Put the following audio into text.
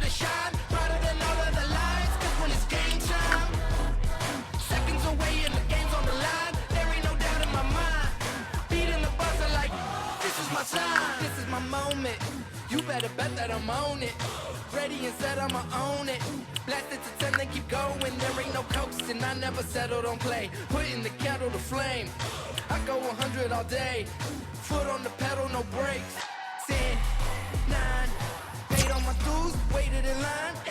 to shine brighter than all of the lights. Cause when it's game time, seconds away and the game's on the line. There ain't no doubt in my mind. Beating the buzzer like, this is my time. This is my moment. You better bet that I'm on it. Ready and set, I'ma own it. Blast it to 10, then keep going. There ain't no coasting, I never settle, don't play. Putting the kettle to flame. I go 100 all day. Foot on the pedal, no brakes. 10, 9, paid on my dues, waited in line.